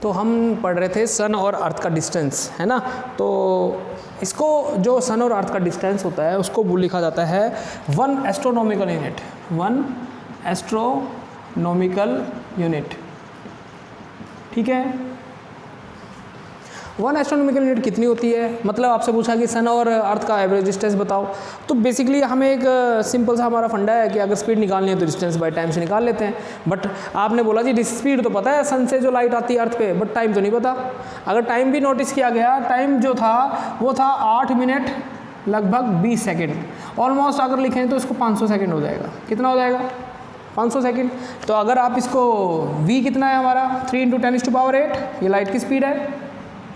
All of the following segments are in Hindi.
तो हम पढ़ रहे थे सन और अर्थ का डिस्टेंस, है ना। तो इसको जो सन और अर्थ का डिस्टेंस होता है उसको लिखा जाता है 1 एस्ट्रोनॉमिकल यूनिट, 1 एस्ट्रोनॉमिकल यूनिट, ठीक है। 1 एस्ट्रोनॉमिकल यूनिट कितनी होती है, मतलब आपसे पूछा कि सन और अर्थ का एवरेज डिस्टेंस बताओ, तो बेसिकली हमें एक सिंपल सा हमारा फंडा है कि अगर स्पीड निकालनी है तो डिस्टेंस बाय टाइम से निकाल लेते हैं। बट आपने बोला जी स्पीड तो पता है सन से जो लाइट आती है अर्थ पे, बट टाइम तो नहीं पता। अगर टाइम भी नोटिस किया गया, टाइम जो था वो था 8 मिनट लगभग 20 सेकेंड, ऑलमोस्ट अगर लिखें तो इसको 500 सेकेंड हो जाएगा। कितना हो जाएगा? 500 सेकेंड। तो अगर आप इसको v कितना है हमारा 3 × 10⁸, ये लाइट की स्पीड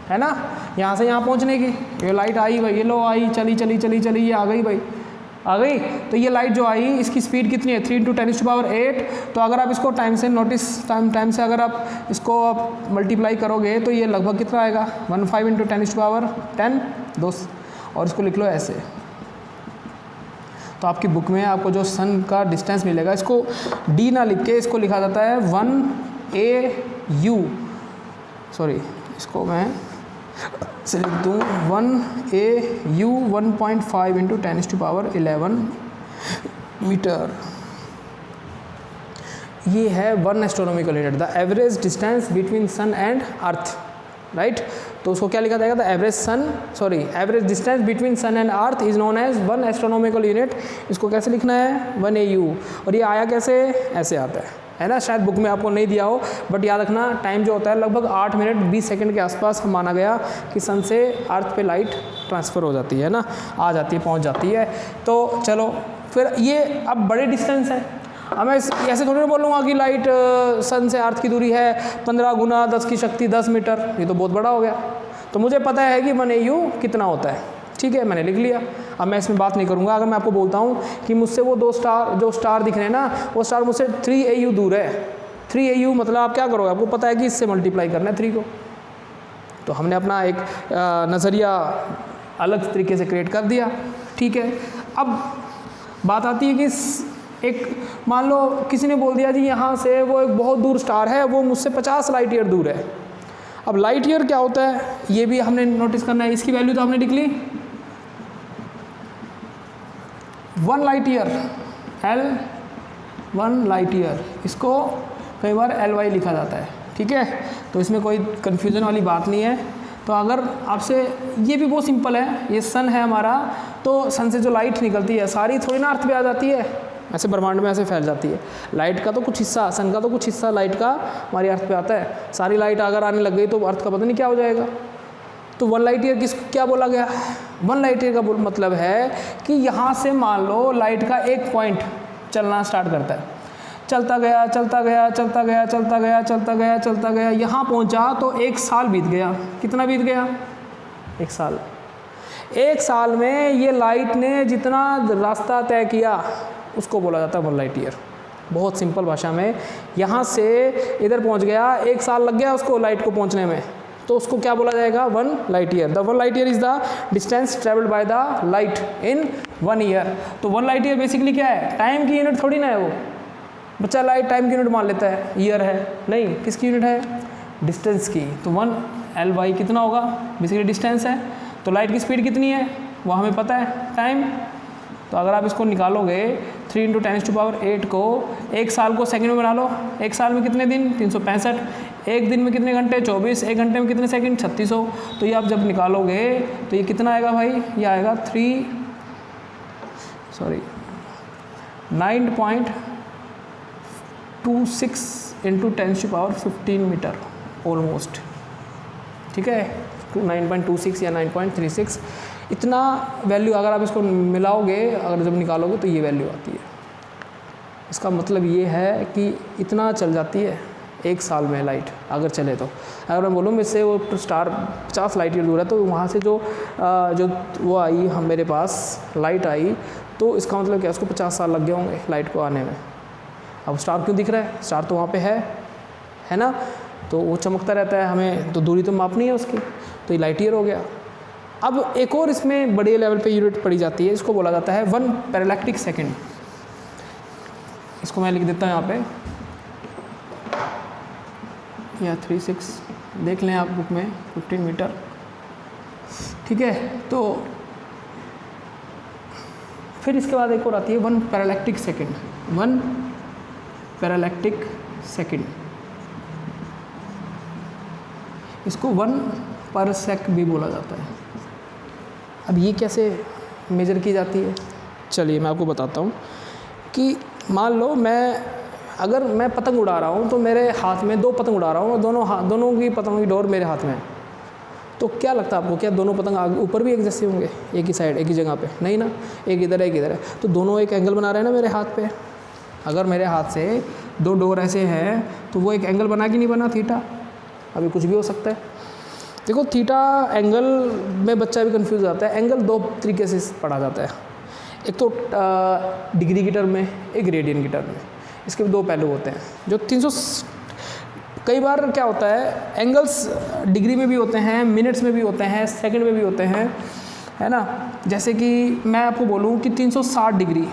है ना, यहाँ से यहाँ पहुँचने की। ये लाइट आई भाई, ये लो आई, चली चली चली चली, ये आ गई भाई, आ गई। तो ये लाइट जो आई इसकी स्पीड कितनी है 3 × 10⁸। तो अगर आप इसको टाइम से टाइम से अगर आप इसको आप मल्टीप्लाई करोगे तो ये लगभग कितना आएगा 15 × 10⁻10 2, और इसको लिख लो ऐसे। तो आपकी बुक में आपको जो सन का डिस्टेंस मिलेगा, इसको d ना लिख के इसको लिखा जाता है 1 AU, सॉरी इसको मैं से लिख दूँ 1 AU 1.5 × 10⁻11 मीटर। ये है 1 astronomical unit, the average distance between sun and earth, right. तो उसको क्या लिखा जाएगा? The average distance between sun and earth is known as 1 astronomical unit. इसको कैसे लिखना है 1 AU, और ये आया कैसे? ऐसे आता है ना। शायद बुक में आपको नहीं दिया हो, बट याद रखना टाइम जो होता है लगभग 8 मिनट 20 सेकंड के आसपास माना गया कि सन से अर्थ पे लाइट ट्रांसफ़र हो जाती है ना, आ जाती है, पहुंच जाती है। तो चलो फिर ये अब बड़े डिस्टेंस है। अब मैं ऐसे थोड़ी ना बोलूँगा कि लाइट सन से अर्थ की दूरी है 15 × 10⁻10 मीटर, ये तो बहुत बड़ा हो गया। तो मुझे पता है कि 1 AU कितना होता है, ठीक है, मैंने लिख लिया। अब मैं इसमें बात नहीं करूँगा। अगर मैं आपको बोलता हूँ कि मुझसे वो 2 स्टार जो स्टार दिख रहे हैं ना, वो स्टार मुझसे 3 AU दूर है, 3 AU मतलब आप क्या करोगे? आपको पता है कि इससे मल्टीप्लाई करना है 3 को। तो हमने अपना एक नज़रिया अलग तरीके से क्रिएट कर दिया, ठीक है। अब बात आती है कि एक मान लो किसी ने बोल दिया जी यहाँ से वो एक बहुत दूर स्टार है, वो मुझसे 50 लाइट ईयर दूर है। अब लाइट ईयर क्या होता है ये भी हमने नोटिस करना है। इसकी वैल्यू तो हमने लिख ली 1 light year, L1 light year, इसको कई बार LY लिखा जाता है, ठीक है। तो इसमें कोई कन्फ्यूज़न वाली बात नहीं है। तो अगर आपसे ये भी बहुत सिंपल है, ये सन है हमारा, तो सन से जो लाइट निकलती है सारी थोड़ी ना अर्थ पे आ जाती है, ऐसे ब्रह्मांड में ऐसे फैल जाती है। लाइट का तो कुछ हिस्सा, सन का तो कुछ हिस्सा लाइट का हमारी अर्थ पे आता है। सारी लाइट अगर आने लग गई तो अर्थ का पता नहीं क्या हो जाएगा। तो 1 लाइट ईयर क्या बोला गया? 1 लाइट ईयर का मतलब है कि यहाँ से मान लो लाइट का एक पॉइंट चलना स्टार्ट करता है, चलता गया चलता गया चलता गया चलता गया चलता गया चलता गया, यहाँ पहुँचा तो 1 साल बीत गया। कितना बीत गया? 1 साल। 1 साल में ये लाइट ने जितना रास्ता तय किया उसको बोला जाता है 1 लाइट ईयर। बहुत सिंपल भाषा में, यहाँ से इधर पहुँच गया, 1 साल लग गया उसको लाइट को पहुँचने में, तो उसको क्या बोला जाएगा 1 light year. The 1 light year is the distance travelled by the light in 1 year. तो 1 लाइट ईयर बेसिकली क्या है? टाइम की यूनिट थोड़ी ना है वो। बच्चा लाइट टाइम की यूनिट मान लेता है, ईयर है, नहीं, किसकी यूनिट है? डिस्टेंस की। तो 1 LY कितना होगा? बेसिकली डिस्टेंस है। तो लाइट की स्पीड कितनी है वो हमें पता है, टाइम। तो अगर आप इसको निकालोगे 3 × 10⁸ को, 1 साल को सेकंड में बना लो, 1 साल में कितने दिन? 365। 1 दिन में कितने घंटे? 24। 1 घंटे में कितने सेकंड? 3600। तो ये आप जब निकालोगे तो ये कितना आएगा भाई? ये आएगा 9.26 × 10⁻15 मीटर ऑलमोस्ट, ठीक है, 9.26 या 9.36 इतना वैल्यू। अगर आप इसको मिलाओगे, अगर जब निकालोगे तो ये वैल्यू आती है। इसका मतलब ये है कि इतना चल जाती है 1 साल में लाइट अगर चले तो। अगर मैं बोलूँ मुझसे वो स्टार 50 लाइट ईयर दूर है, तो वहाँ से जो वो आई हम मेरे पास लाइट आई, तो इसका मतलब क्या? उसको 50 साल लग गए होंगे लाइट को आने में। अब स्टार क्यों दिख रहा है? स्टार तो वहाँ पे है ना, तो वो चमकता रहता है, हमें तो दूरी तो मापनी है उसकी, तो ये लाइट ईयर हो गया। अब एक और इसमें बड़े लेवल पे यूनिट पड़ी जाती है, इसको बोला जाता है 1 पैरेलैक्टिक सेकेंड। इसको मैं लिख देता हूँ यहाँ पे, या 36 देख लें आप बुक में 15 मीटर, ठीक है। तो फिर इसके बाद एक और आती है 1 पैरालैक्टिक सेकेंड, 1 पैरालैक्टिक सेकेंड, इसको 1 पर सेक भी बोला जाता है। अब ये कैसे मेजर की जाती है, चलिए मैं आपको बताता हूँ कि मान लो अगर मैं पतंग उड़ा रहा हूँ तो मेरे हाथ में 2 पतंग उड़ा रहा हूँ और दोनों की पतंगों की डोर मेरे हाथ में है, तो क्या लगता है आपको, क्या दोनों पतंग आगे ऊपर भी एक जैसे होंगे, एक ही साइड, एक ही जगह पे? नहीं ना, एक इधर है एक इधर है, तो दोनों एक एंगल बना रहे हैं ना मेरे हाथ पे। अगर मेरे हाथ से 2 डोर ऐसे हैं तो वो एक एंगल बना कि नहीं बना, थीटा? अभी कुछ भी हो सकता है। देखो थीटा एंगल में बच्चा भी कंफ्यूज आता है। एंगल 2 तरीके से पढ़ा जाता है, एक तो डिग्री की टर्म में, एक रेडियन की टर्म में। इसके 2 पहलू होते हैं। जो 300 कई बार क्या होता है, एंगल्स डिग्री में भी होते हैं, मिनट्स में भी होते हैं, सेकंड में भी होते हैं, है ना। जैसे कि मैं आपको बोलूँ कि 360 डिग्री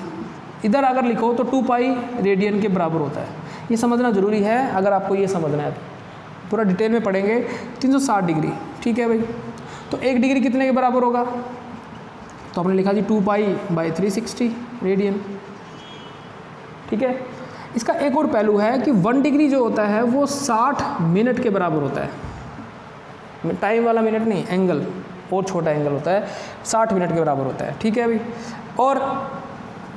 इधर अगर लिखो तो 2 पाई रेडियन के बराबर होता है। ये समझना ज़रूरी है, अगर आपको ये समझना है तो पूरा डिटेल में पढ़ेंगे। 360 डिग्री, ठीक है भाई। तो 1 डिग्री कितने के बराबर होगा, तो आपने लिखा जी 2 पाई बाई 360 रेडियन, ठीक है। इसका एक और पहलू है कि 1 डिग्री जो होता है वो 60 मिनट के बराबर होता है। टाइम वाला मिनट नहीं, एंगल, और छोटा एंगल होता है, 60 मिनट के बराबर होता है, ठीक है अभी। और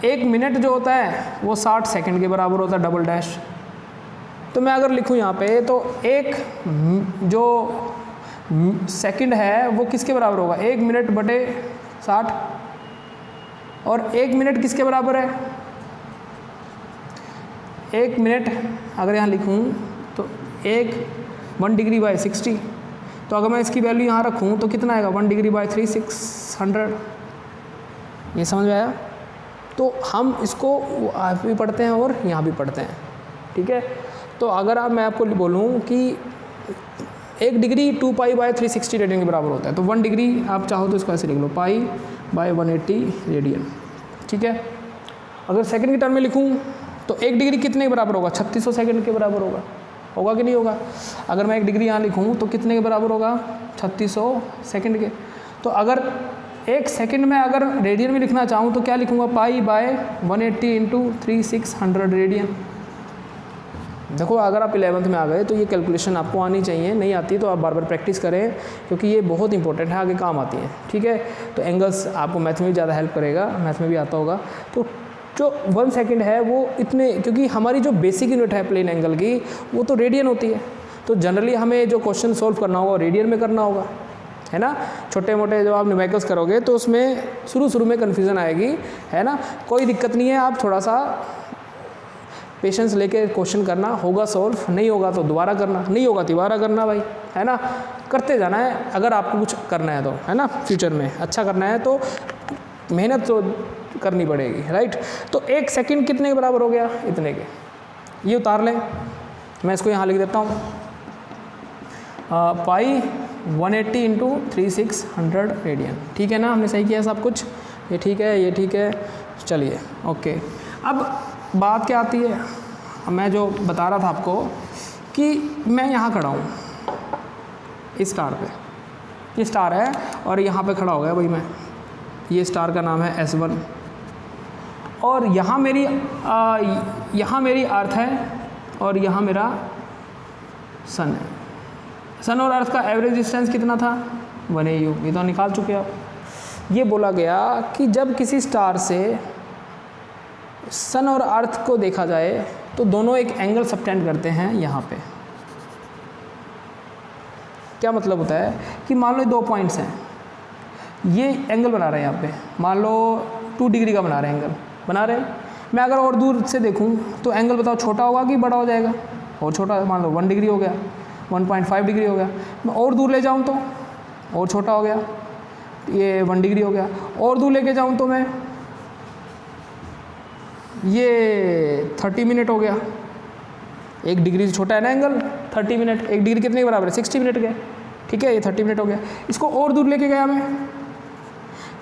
1 मिनट जो होता है वो 60 सेकंड के बराबर होता है, डबल डैश। तो मैं अगर लिखूँ यहाँ पे तो एक जो सेकंड है वो किसके बराबर होगा, 1 मिनट बटे 60। और 1 मिनट किसके बराबर है, 1 मिनट अगर यहाँ लिखूँ तो 1 डिग्री बाई 60। तो अगर मैं इसकी वैल्यू यहाँ रखूँ तो कितना आएगा, 1 डिग्री बाई 3600। ये समझ में आया? तो हम इसको आप भी पढ़ते हैं और यहाँ भी पढ़ते हैं, ठीक है। तो अगर मैं आपको बोलूँ कि 1 डिग्री 2 पाई बाई 360 रेडियन के बराबर होता है, तो 1 डिग्री आप चाहो तो इसको ऐसे लिख लो, पाई बाई 180 रेडियन, ठीक है। अगर सेकंड की टर्म में लिखूँ तो 1 डिग्री कितने के बराबर होगा, 3600 सेकंड के बराबर होगा कि नहीं होगा? अगर मैं 1 डिग्री यहाँ लिखूँ तो कितने के बराबर होगा, 3600 सेकंड के। तो अगर 1 सेकंड में अगर रेडियन में लिखना चाहूँ तो क्या लिखूँगा, पाई बाय 180 इंटू 3600 रेडियन। देखो अगर आप 11th में आ गए तो ये कैलकुलेशन आपको आनी चाहिए, नहीं आती तो आप बार बार प्रैक्टिस करें, क्योंकि ये बहुत इंपॉर्टेंट है, आगे काम आती है, ठीक है। तो एंगल्स आपको मैथ में भी ज़्यादा हेल्प करेगा, मैथ में भी आता होगा। तो जो 1 सेकंड है वो इतने, क्योंकि हमारी जो बेसिक यूनिट है प्लेन एंगल की वो तो रेडियन होती है, तो जनरली हमें जो क्वेश्चन सॉल्व करना होगा रेडियन में करना होगा, है ना। छोटे मोटे जो आप न्यूमेरिकल्स करोगे तो उसमें शुरू में कन्फ्यूज़न आएगी, है ना। कोई दिक्कत नहीं है, आप थोड़ा सा पेशेंस लेके क्वेश्चन करना, होगा सॉल्व, नहीं होगा तो दोबारा करना, नहीं होगा दोबारा करना भाई, है ना। करते जाना है अगर आपको कुछ करना है तो, है ना। फ्यूचर में अच्छा करना है तो मेहनत तो करनी पड़ेगी, राइट। तो 1 सेकंड कितने के बराबर हो गया, इतने के। ये उतार लें, मैं इसको यहाँ लिख देता हूँ, पाई 180 इंटू 3600 रेडियन, ठीक है ना। हमने सही किया सब कुछ, ये ठीक है, ये ठीक है, चलिए ओके। अब बात क्या आती है, मैं जो बता रहा था आपको कि मैं यहाँ खड़ा हूँ इस स्टार पे, ये स्टार है और यहाँ पे खड़ा हो गया भाई मैं, ये स्टार का नाम है S1, और यहाँ मेरी अर्थ है और यहाँ मेरा सन है। सन और अर्थ का एवरेज डिस्टेंस कितना था, 1 AU, ये तो निकाल चुके आप। ये बोला गया कि जब किसी स्टार से सन और अर्थ को देखा जाए तो दोनों एक एंगल सबटेंड करते हैं यहाँ पे। क्या मतलब होता है कि मान लो 2 पॉइंट्स हैं, ये एंगल बना रहे हैं यहाँ पे, मान लो 2 डिग्री का बना रहे हैं, एंगल बना रहे हैं। मैं अगर और दूर से देखूँ तो एंगल बताओ छोटा होगा कि बड़ा हो जाएगा, और छोटा, मान लो 1 डिग्री हो गया, 1.5 डिग्री हो गया। मैं और दूर ले जाऊँ तो और छोटा हो गया, ये 1 डिग्री हो गया। और दूर लेके जाऊँ तो मैं ये 30 मिनट हो गया, 1 डिग्री से छोटा है ना एंगल, 30 मिनट, 1 डिग्री कितने के बराबर है, 60 मिनट के, ठीक है। ये 30 मिनट हो गया। इसको और दूर लेके गया मैं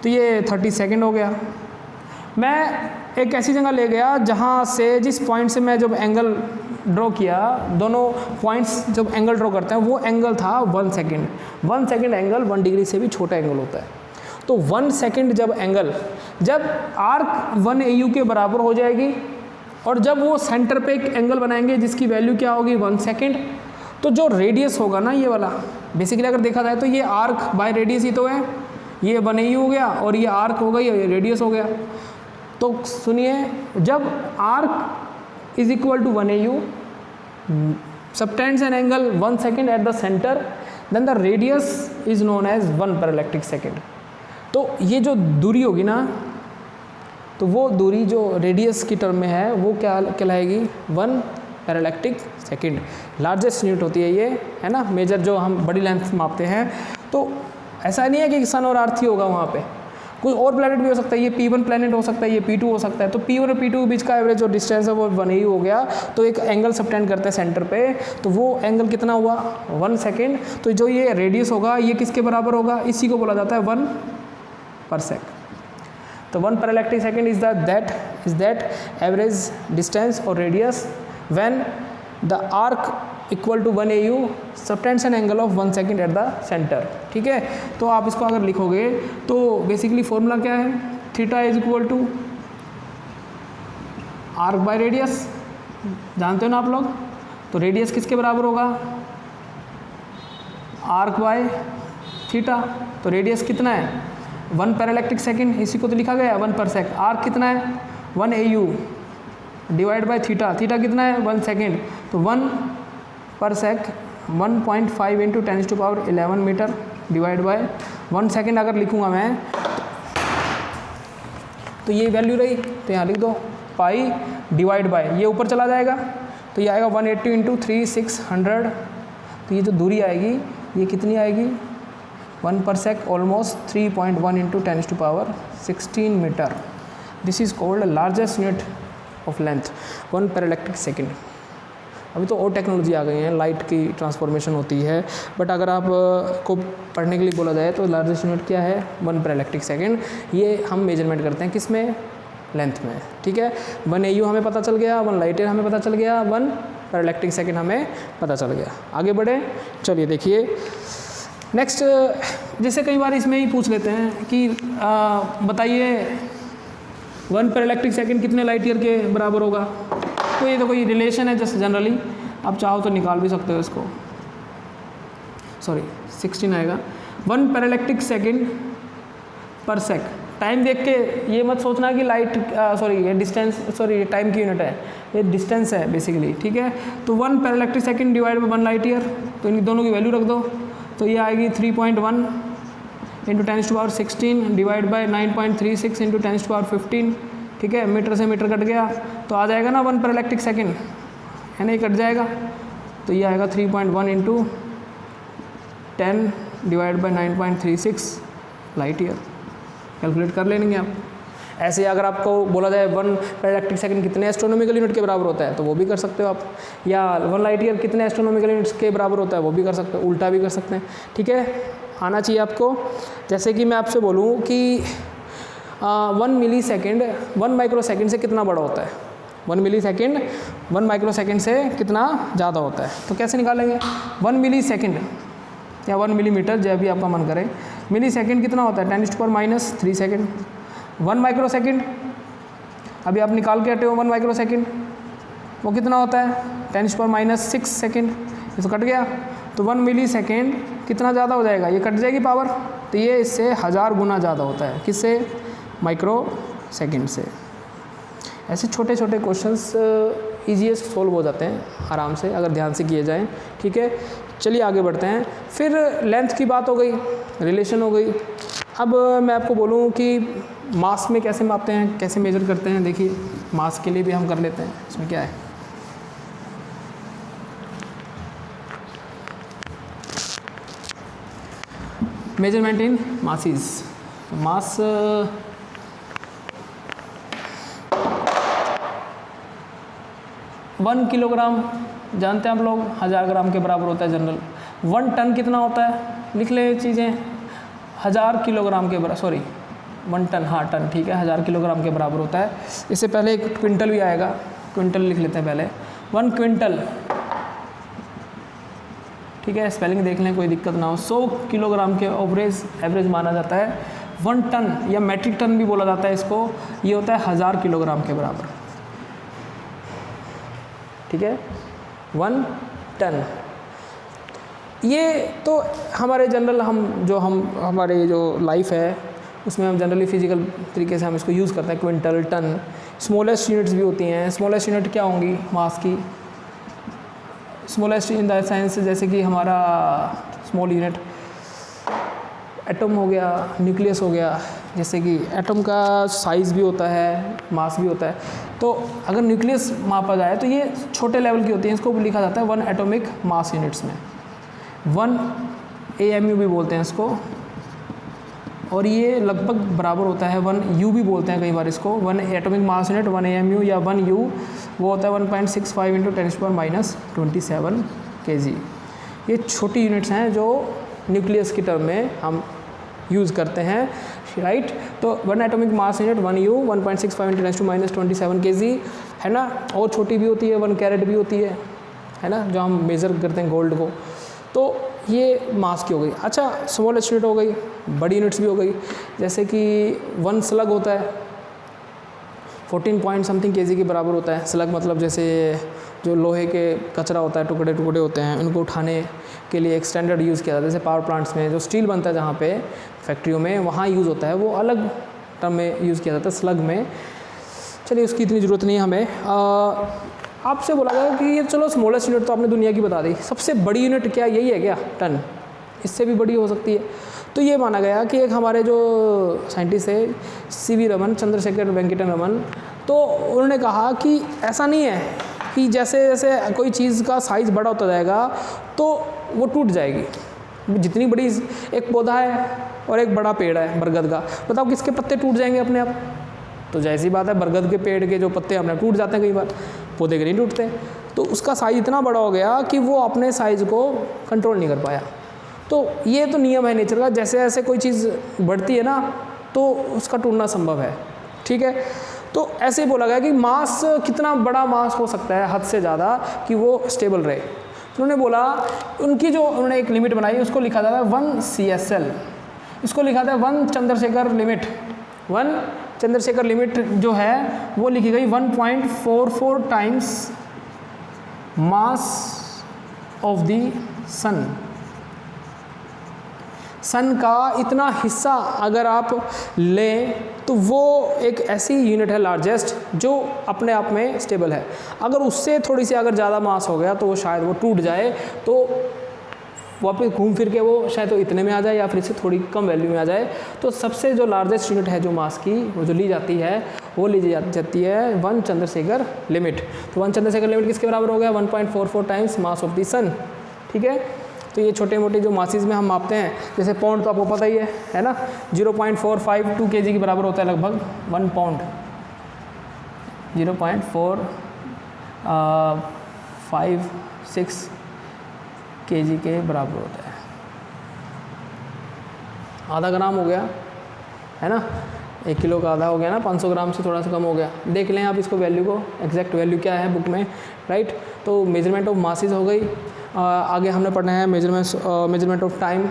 तो ये 30 सेकंड हो गया। मैं एक ऐसी जगह ले गया जहाँ से जिस पॉइंट से मैं जब एंगल ड्रॉ किया, दोनों पॉइंट्स जब एंगल ड्रॉ करते हैं वो एंगल था 1 सेकेंड। 1 सेकेंड एंगल 1 डिग्री से भी छोटा एंगल होता है। तो 1 सेकेंड जब एंगल, जब आर्क 1 AU के बराबर हो जाएगी और जब वो सेंटर पे एक एंगल बनाएंगे जिसकी वैल्यू क्या होगी 1 सेकेंड, तो जो रेडियस होगा ना ये वाला, बेसिकली अगर देखा जाए तो ये आर्क बाय रेडियस ही तो है, ये 1 AU हो गया और ये आर्क हो गई, ये रेडियस हो गया। तो सुनिए, जब arc is equal to 1 AU subtends an angle 1 second at the center, then the radius is known as 1 parallactic second। तो ये जो दूरी होगी ना, तो वो दूरी जो रेडियस की टर्म में है वो क्या कहलाएगी 1 पैरालैक्टिक सेकेंड। लार्जेस्ट यूनिट होती है ये, है ना, मेजर जो हम बड़ी लेंथ मापते हैं। तो ऐसा नहीं है कि सन और अर्थ ही होगा वहाँ पे, कोई और प्लैनेट भी हो सकता है, ये P1 प्लैनेट हो सकता है, ये P2 हो सकता है। तो P1 और P2 के बीच का एवरेज जो डिस्टेंस है वो 1 AU हो गया। तो एक एंगल सबटेंड करते हैं सेंटर पे, तो वो एंगल कितना हुआ 1 सेकेंड। तो जो ये रेडियस होगा ये किसके बराबर होगा, इसी को बोला जाता है 1 पर सेक। तो 1 parallactic second is that average distance और radius when the arc equal to 1 AU subtends an angle of 1 second at the centre. ठीक है, तो आप इसको अगर लिखोगे तो बेसिकली फॉर्मूला क्या है, theta is equal to arc by radius, जानते हो ना आप लोग। तो रेडियस किसके बराबर होगा, आर्क बाय थीटा। तो रेडियस कितना है 1 पैरालैक्टिक सेकेंड, इसी को तो लिखा गया 1 पर सेक। आर्क कितना है 1 AU divide by theta, theta कितना है 1 सेकेंड। तो 1 parsec 1.5 into 10⁻11 metre divide by 1 second अगर लिखूँगा मैं तो ये वैल्यू रही, तो यहाँ लिख दो पाई डिवाइड बाय, ये ऊपर चला जाएगा तो ये आएगा 180 इंटू 3600। तो ये जो दूरी आएगी ये कितनी आएगी 1 parsec, almost 3.1 into 10⁻16 metre. This is called largest unit of length 1 parallactic second. अभी तो और टेक्नोलॉजी आ गई है, लाइट की ट्रांसफॉर्मेशन होती है, बट अगर आप को पढ़ने के लिए बोला जाए तो लार्जेस्ट यूनिट क्या है 1 पैरालैक्टिक सेकेंड। ये हम मेजरमेंट करते हैं किस में, लेंथ में। ठीक है, 1 AU हमें पता चल गया, 1 लाइट ईयर हमें पता चल गया, 1 पैरालैक्टिक सेकेंड हमें पता चल गया। आगे बढ़े, चलिए देखिए नेक्स्ट। जैसे कई बार इसमें ही पूछ लेते हैं कि बताइए 1 पैरालैक्टिक सेकेंड कितने लाइट ईयर के बराबर होगा। तो ये तो कोई रिलेशन है जस्ट जनरली, आप चाहो तो निकाल भी सकते हो इसको। सॉरी 16 आएगा 1 पैरालैक्टिक सेकेंड पर सेक। टाइम देख के ये मत सोचना कि लाइट ये डिस्टेंस, सॉरी टाइम की यूनिट है, ये डिस्टेंस है बेसिकली। ठीक है, तो 1 parallactic second divide by 1 light year, तो इन दोनों की वैल्यू रख दो। तो ये आएगी 3.1 इंटू 10⁻16 डिवाइड बाई 9.36 इंटू 10⁻15। ठीक है, मीटर से मीटर कट गया तो आ जाएगा ना 1 पैरालैक्टिक सेकेंड, है ना, ये कट जाएगा तो ये आएगा 3.1 into 10 divide by 9.36 light year. Calculate कर लेंगे आप। ऐसे अगर आपको बोला जाए 1 पैरालैक्टिक सेकेंड कितने एस्ट्रोनॉमिकल यूनिट के बराबर होता है तो वो भी कर सकते हो आप, या 1 लाइट ईयर कितने एस्ट्रोनॉमिकल यूनिट्स के बराबर होता है वो भी कर सकते हो, उल्टा भी कर सकते हैं। ठीक है, आना चाहिए आपको। जैसे कि मैं आपसे बोलूँ कि 1 मिली सेकेंड 1 माइक्रो सेकेंड से कितना बड़ा होता है, 1 मिली सेकेंड 1 माइक्रो सेकेंड से कितना ज़्यादा होता है, तो कैसे निकालेंगे 1 मिली सेकेंड या 1 मिलीमीटर, जब भी आपका मन करे। मिली सेकेंड कितना होता है 10⁻³ सेकेंड। 1 माइक्रो सेकेंड अभी आप निकाल के हटे हो 1 माइक्रो सेकेंड, वो कितना होता है 10⁻6 सेकेंड, ये तो कट गया। तो 1 मिली सेकेंड कितना ज़्यादा हो जाएगा, ये कट जाएगी पावर, तो ये इससे 1000 गुना ज़्यादा होता है, किससे, माइक्रो सेकेंड से। ऐसे छोटे छोटे क्वेश्चंस ईजीएस्ट सोल्व हो जाते हैं आराम से अगर ध्यान से किए जाएं। ठीक है, चलिए आगे बढ़ते हैं। फिर लेंथ की बात हो गई, रिलेशन हो गई। अब मैं आपको बोलूँ कि मास में कैसे मापते हैं, कैसे मेजर करते हैं। देखिए मास के लिए भी हम कर लेते हैं, इसमें क्या है, मेजरमेंट इन मासेस। मास 1 किलोग्राम जानते हैं आप लोग 1000 ग्राम के बराबर होता है जनरल। 1 टन कितना होता है, लिख ले चीज़ें, 1000 किलोग्राम के बराबर, सॉरी 1 टन, हाँ टन ठीक है, 1000 किलोग्राम के बराबर होता है। इससे पहले एक क्विंटल भी आएगा, क्विंटल लिख लेते हैं पहले। 1 क्विंटल, ठीक है, स्पेलिंग देख लें कोई दिक्कत ना हो। 100 किलोग्राम के एवरेज माना जाता है। 1 टन या मैट्रिक टन भी बोला जाता है इसको, ये होता है 1000 किलोग्राम के बराबर, ठीक है, 1 टन। ये तो हमारे जनरल हमारे जो लाइफ है उसमें हम जनरली फिजिकल तरीके से हम इसको यूज़ करते हैं, क्विंटल, टन। स्मॉलेस्ट यूनिट्स भी होती हैं। स्मॉलेस्ट यूनिट क्या होंगी मास की? स्मॉलेस्ट इन द सेंस जैसे कि हमारा स्मॉल यूनिट एटम हो गया, न्यूक्लियस हो गया। जैसे कि एटम का साइज़ भी होता है, मास भी होता है। तो अगर न्यूक्लियस मापा जाए तो ये छोटे लेवल की होती है, इसको लिखा जाता है 1 एटॉमिक मास यूनिट्स में। 1 AMU भी बोलते हैं इसको, और ये लगभग बराबर होता है 1 U भी बोलते हैं कई बार इसको। 1 एटॉमिक मास यूनिट 1 AMU या 1 U वो होता है 1.65 × 10⁻27 kg। ये छोटी यूनिट्स हैं जो न्यूक्लियस की टर्म में हम यूज़ करते हैं, राइट। तो 1 atomic mass unit 1 U 1.65 × 10⁻27 kg है ना। और छोटी भी होती है, 1 कैरेट भी होती है ना, जो हम मेज़र करते हैं गोल्ड को। तो ये मास की हो गई। अच्छा, स्मॉलेस्ट यूनिट हो गई, बड़ी यूनिट्स भी हो गई। जैसे कि 1 स्लग होता है 14 पॉइंट समथिंग kg के बराबर होता है। स्लग मतलब जैसे जो लोहे के कचरा होता है, टुकड़े टुकड़े होते हैं, उनको उठाने के लिए एक स्टैंडर्ड यूज़ किया जाता है। जैसे पावर प्लांट्स में जो स्टील बनता है, जहाँ पे फैक्ट्रियों में, वहाँ यूज़ होता है, वो अलग टर्म में यूज़ किया जाता है, स्लग में। चलिए, उसकी इतनी ज़रूरत नहीं है हमें। आपसे बोला गया कि ये चलो स्मॉलेस्ट यूनिट तो आपने दुनिया की बता दी, सबसे बड़ी यूनिट क्या यही है क्या? टन। इससे भी बड़ी हो सकती है। तो ये माना गया कि एक हमारे जो साइंटिस्ट है CV रमन, चंद्रशेखर वेंकटन रमन, तो उन्होंने कहा कि ऐसा नहीं है कि जैसे जैसे कोई चीज़ का साइज़ बड़ा होता जाएगा तो वो टूट जाएगी। जितनी बड़ी एक पौधा है और एक बड़ा पेड़ है बरगद का, बताओ किसके पत्ते टूट जाएंगे अपने आप? तो जैसी बात है, बरगद के पेड़ के जो पत्ते अपने टूट जाते हैं कई बार, पौधे के नहीं टूटते। तो उसका साइज़ इतना बड़ा हो गया कि वो अपने साइज़ को कंट्रोल नहीं कर पाया। तो ये तो नियम है नेचर का, जैसे जैसे कोई चीज़ बढ़ती है ना तो उसका टूटना संभव है, ठीक है। तो ऐसे ही बोला गया कि मास, कितना बड़ा मास हो सकता है हद से ज़्यादा कि वो स्टेबल रहे। तो उन्होंने बोला, उन्होंने एक लिमिट बनाई, उसको लिखा जाता है 1 CSL, इसको लिखा था 1 चंद्रशेखर लिमिट। 1 चंद्रशेखर लिमिट जो है वो लिखी गई 1.44 टाइम्स मास ऑफ द सन। सन का इतना हिस्सा अगर आप लें तो वो एक ऐसी यूनिट है लार्जेस्ट जो अपने आप में स्टेबल है। अगर उससे थोड़ी सी अगर ज़्यादा मास हो गया तो वो शायद वो टूट जाए, तो वापस घूम फिर के वो शायद तो इतने में आ जाए या फिर इससे थोड़ी कम वैल्यू में आ जाए। तो सबसे जो लार्जेस्ट यूनिट है जो मास की, वो जो ली जाती है वो ली जाती है 1 चंद्रशेखर लिमिट। तो 1 चंद्रशेखर लिमिट किसके बराबर हो गया? 1.44 टाइम्स मास ऑफ द सन, ठीक है। तो ये छोटे मोटे जो मासेस में हम मापते हैं, जैसे पाउंड तो आपको पता ही है ना, 0.452 kg के बराबर होता है लगभग 1 पाउंड। 0.456 kg के बराबर होता है। आधा ग्राम हो गया है ना, 1 किलो का आधा हो गया ना, 500 ग्राम से थोड़ा सा कम हो गया। देख लें आप इसको वैल्यू को, एग्जैक्ट वैल्यू क्या है बुक में, राइट। तो मेजरमेंट ऑफ मासेस हो गई। आगे हमने पढ़ना है मेजरमेंट ऑफ टाइम।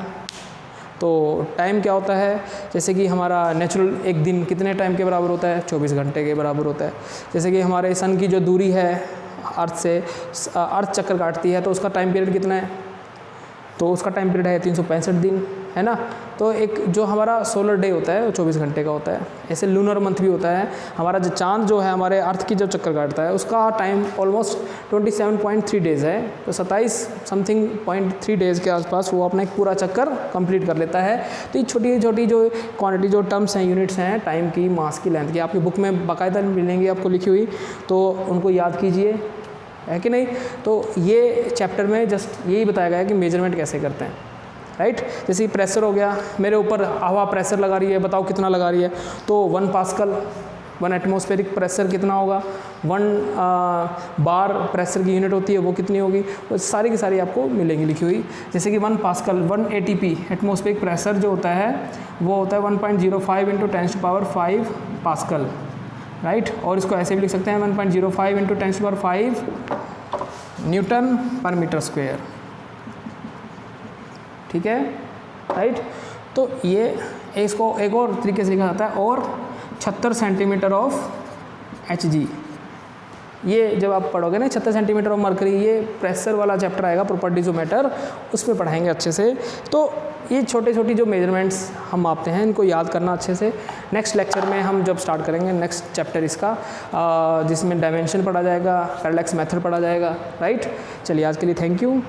तो टाइम क्या होता है, जैसे कि हमारा नेचुरल एक दिन कितने टाइम के बराबर होता है? 24 घंटे के बराबर होता है। जैसे कि हमारे सन की जो दूरी है अर्थ से, अर्थ चक्कर काटती है, तो उसका टाइम पीरियड कितना है? तो उसका टाइम पीरियड है 365 दिन, है ना। तो एक जो हमारा सोलर डे होता है वो 24 घंटे का होता है। ऐसे लूनर मंथ भी होता है। हमारा जो चांद जो है हमारे अर्थ की जो चक्कर काटता है उसका टाइम ऑलमोस्ट 27.3 डेज़ है। तो 27.3 डेज़ के आसपास वो अपना एक पूरा चक्कर कंप्लीट कर लेता है। तो ये छोटी छोटी जो क्वांटिटी, जो टर्म्स हैं, यूनिट्स हैं टाइम की, मास की, लेंथ की, आपकी बुक में बाकायदा मिलेंगी आपको लिखी हुई, तो उनको याद कीजिए, है कि नहीं। तो ये चैप्टर में जस्ट यही बताया गया है कि मेजरमेंट कैसे करते हैं, राइट। जैसे प्रेशर हो गया, मेरे ऊपर हवा प्रेशर लगा रही है, बताओ कितना लगा रही है? तो 1 पास्कल, 1 एटमॉस्फेरिक प्रेशर कितना होगा, 1 बार प्रेशर की यूनिट होती है वो कितनी होगी, वो सारी की सारी आपको मिलेंगी लिखी हुई। जैसे कि 1 पास्कल 1 ATP एटमॉस्फेरिक प्रेशर जो होता है वो होता है 1.05 × 10⁵ पास्कल, राइट। और इसको ऐसे भी लिख सकते हैं 1.05 × 10⁵ न्यूटन पर मीटर स्क्वायर, ठीक है, राइट। तो ये इसको एक और तरीके से लिखा जाता है, और 76 सेंटीमीटर ऑफ Hg। ये जब आप पढ़ोगे ना 76 सेंटीमीटर ऑफ मरकरी, ये प्रेशर वाला चैप्टर आएगा प्रॉपर्टीज ऑफ मैटर, उसमें पढ़ाएंगे अच्छे से। तो ये छोटे छोटी जो मेजरमेंट्स हम मापते हैं इनको याद करना अच्छे से। नेक्स्ट लेक्चर में हम जब स्टार्ट करेंगे नेक्स्ट चैप्टर इसका, जिसमें डायमेंशन पढ़ा जाएगा, पैरेलैक्स मेथड पढ़ा जाएगा, राइट। चलिए आज के लिए थैंक यू।